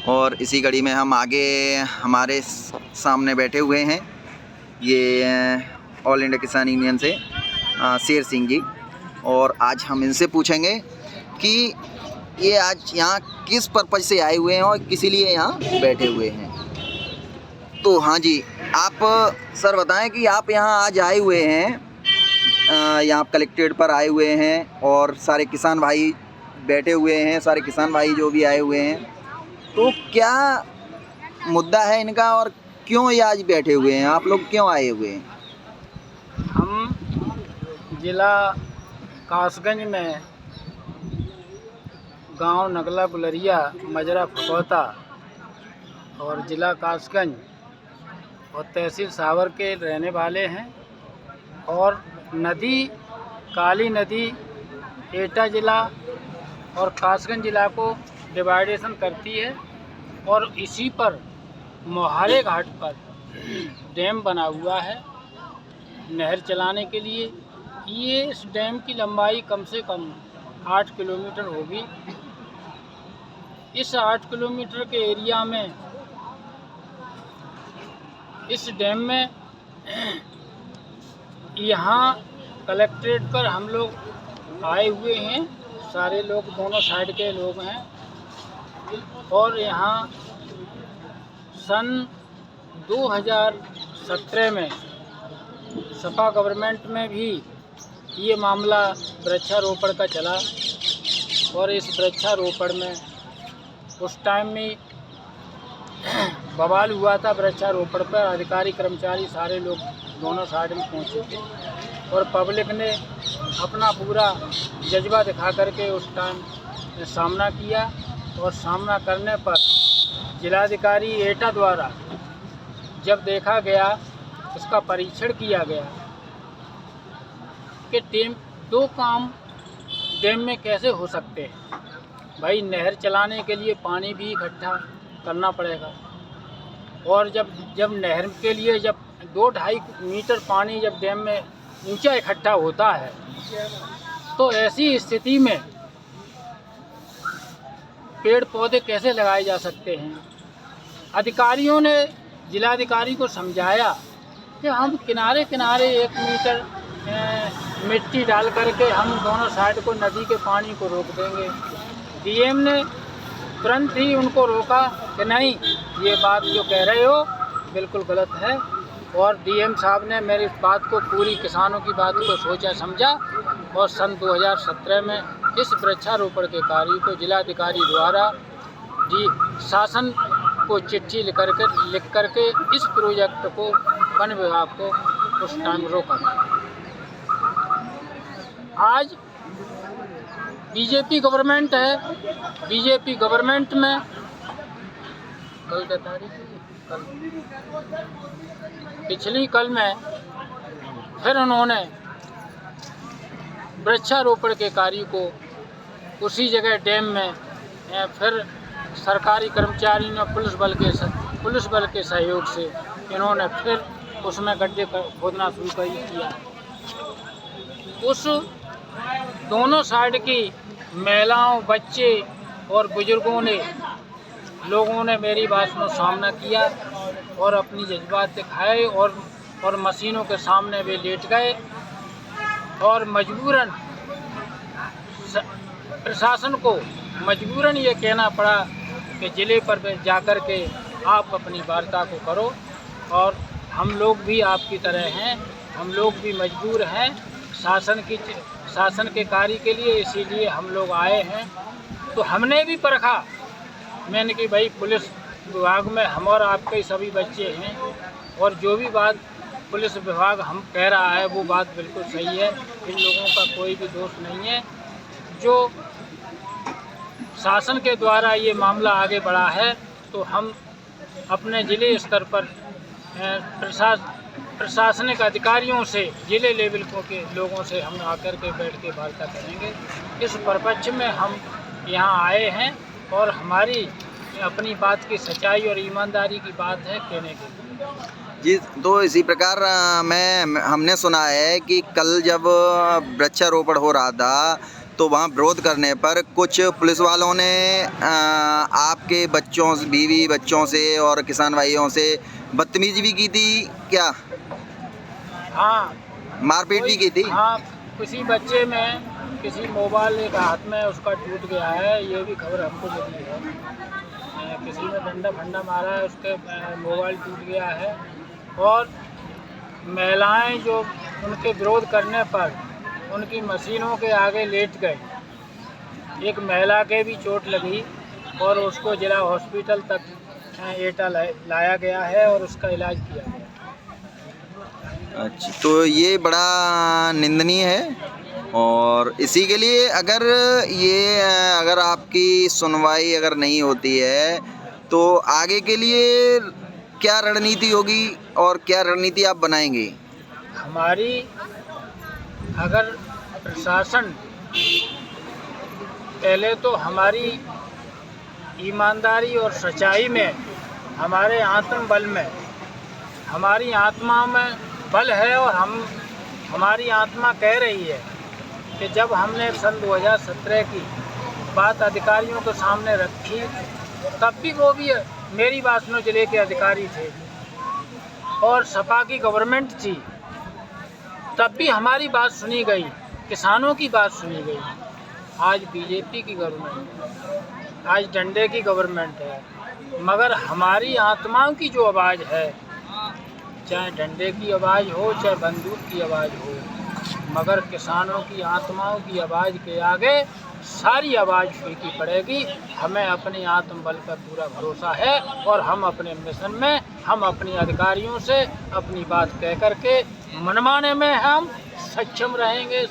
और इसी कड़ी में हम आगे हमारे सामने बैठे हुए हैं ये ऑल इंडिया किसान यूनियन से शेर सिंह जी, और आज हम इनसे पूछेंगे कि ये आज यहाँ किस पर्पज से आए हुए हैं और किस लिए यहाँ बैठे हुए हैं। तो हाँ जी, आप सर बताएं कि आप यहाँ आज आए हुए हैं, यहाँ कलेक्ट्रेट पर आए हुए हैं और सारे किसान भाई बैठे हुए हैं, सारे किसान भाई जो भी आए हुए हैं, तो क्या मुद्दा है इनका और क्यों ये आज बैठे हुए हैं, आप लोग क्यों आए हुए हैं? हम जिला कासगंज में गांव नगला गुलरिया मजरा फकौता और जिला कासगंज और तहसील सावर के रहने वाले हैं। और नदी काली नदी एटा ज़िला और कासगंज ज़िला को डिवाइडेशन करती है और इसी पर मोहारे घाट पर डैम बना हुआ है नहर चलाने के लिए। ये इस डैम की लंबाई कम से कम 8 किलोमीटर होगी। इस 8 किलोमीटर के एरिया में इस डैम में यहाँ कलेक्ट्रेट पर हम लोग आए हुए हैं, सारे लोग दोनों साइड के लोग हैं। और यहाँ सन 2017 में सपा गवर्नमेंट में भी ये मामला वृक्षारोपण का चला और इस वृक्षारोपण में उस टाइम में बवाल हुआ था। वृक्षारोपण पर अधिकारी कर्मचारी सारे लोग दोनों साइड में पहुंचे थे और पब्लिक ने अपना पूरा जज्बा दिखा करके उस टाइम सामना किया। और सामना करने पर जिलाधिकारी एटा द्वारा जब देखा गया, उसका परीक्षण किया गया कि दो काम डैम में कैसे हो सकते हैं। भाई नहर चलाने के लिए पानी भी इकट्ठा करना पड़ेगा और जब नहर के लिए जब 2-2.5 मीटर पानी जब डैम में ऊंचा इकट्ठा होता है, तो ऐसी स्थिति में पेड़ पौधे कैसे लगाए जा सकते हैं। अधिकारियों ने जिलाधिकारी को समझाया कि हम किनारे किनारे 1 मीटर मिट्टी डाल करके हम दोनों साइड को नदी के पानी को रोक देंगे। डीएम ने तुरंत ही उनको रोका कि नहीं, ये बात जो कह रहे हो बिल्कुल गलत है। और डीएम साहब ने मेरी बात को, पूरी किसानों की बात को सोचा समझा और सन 2017 में इस वृक्षारोपण के कार्य को जिलाधिकारी द्वारा शासन को चिट्ठी लिख करके इस प्रोजेक्ट को वन विभाग को उस टाइम रोका। आज बीजेपी गवर्नमेंट है, बीजेपी गवर्नमेंट में कल में फिर उन्होंने वृक्षारोपण के कार्य को उसी जगह डैम में फिर सरकारी कर्मचारी ने पुलिस बल के सहयोग से इन्होंने फिर उसमें गड्ढे खोदना शुरू कर किया। उस दोनों साइड की महिलाओं, बच्चे और बुजुर्गों ने, लोगों ने मेरी बात में सामना किया और अपनी जज्बात दिखाए और मशीनों के सामने वे लेट गए और मजबूरन प्रशासन को मजबूरन ये कहना पड़ा कि ज़िले पर जाकर के आप अपनी वार्ता को करो। और हम लोग भी आपकी तरह हैं, हम लोग भी मजबूर हैं शासन के कार्य के लिए, इसीलिए हम लोग आए हैं। तो हमने भी परखा, मैंने कि भाई पुलिस विभाग में हम और आपके सभी बच्चे हैं और जो भी बात पुलिस विभाग हम कह रहा है वो बात बिल्कुल सही है, इन लोगों का कोई भी दोष नहीं है। जो शासन के द्वारा ये मामला आगे बढ़ा है, तो हम अपने ज़िले स्तर पर प्रशासनिक अधिकारियों से, ज़िले लेवल के लोगों से हम आकर के बैठ के वार्ता करेंगे। इस परिप्रेक्ष्य में हम यहाँ आए हैं और हमारी अपनी बात की सच्चाई और ईमानदारी की बात है कहने के लिए। जी, तो इसी प्रकार हमने सुना है कि कल जब वृक्षारोपण हो रहा था तो वहाँ विरोध करने पर कुछ पुलिस वालों ने आपके बच्चों से, बीवी बच्चों से और किसान भाइयों से बदतमीजी भी की थी क्या? हाँ, मारपीट भी की थी? हाँ, किसी बच्चे में किसी मोबाइल एक हाथ में उसका टूट गया है, ये भी खबर हमको मिली है। किसी ने डंडा फंडा मारा है, उसके मोबाइल टूट गया है। और महिलाएं जो उनके विरोध करने पर उनकी मशीनों के आगे लेट गए, एक महिला के भी चोट लगी और उसको जिला हॉस्पिटल तक एटा लाया गया है और उसका इलाज किया गया। अच्छा, तो ये बड़ा निंदनीय है। और इसी के लिए अगर आपकी सुनवाई अगर नहीं होती है तो आगे के लिए क्या रणनीति होगी और क्या रणनीति आप बनाएंगे? हमारी अगर प्रशासन पहले तो हमारी ईमानदारी और सच्चाई में, हमारे आत्मबल में, हमारी आत्मा में बल है और हमारी आत्मा कह रही है कि जब हमने सन 2017 की बात अधिकारियों के सामने रखी तब भी वो भी मेरी वासनो जिले के अधिकारी थे और सपा की गवर्नमेंट थी, तब भी हमारी बात सुनी गई, किसानों की बात सुनी गई। आज बीजेपी की गवर्नमेंट है, आज डंडे की गवर्नमेंट है, मगर हमारी आत्माओं की जो आवाज़ है, चाहे डंडे की आवाज़ हो चाहे बंदूक की आवाज़ हो, मगर किसानों की आत्माओं की आवाज़ के आगे सारी आवाज़ फीकी पड़ेगी। हमें अपने आत्मबल पर पूरा भरोसा है और हम अपने मिशन में, हम अपने अधिकारियों से अपनी बात कह करके मनवाने में हम सक्षम रहेंगे।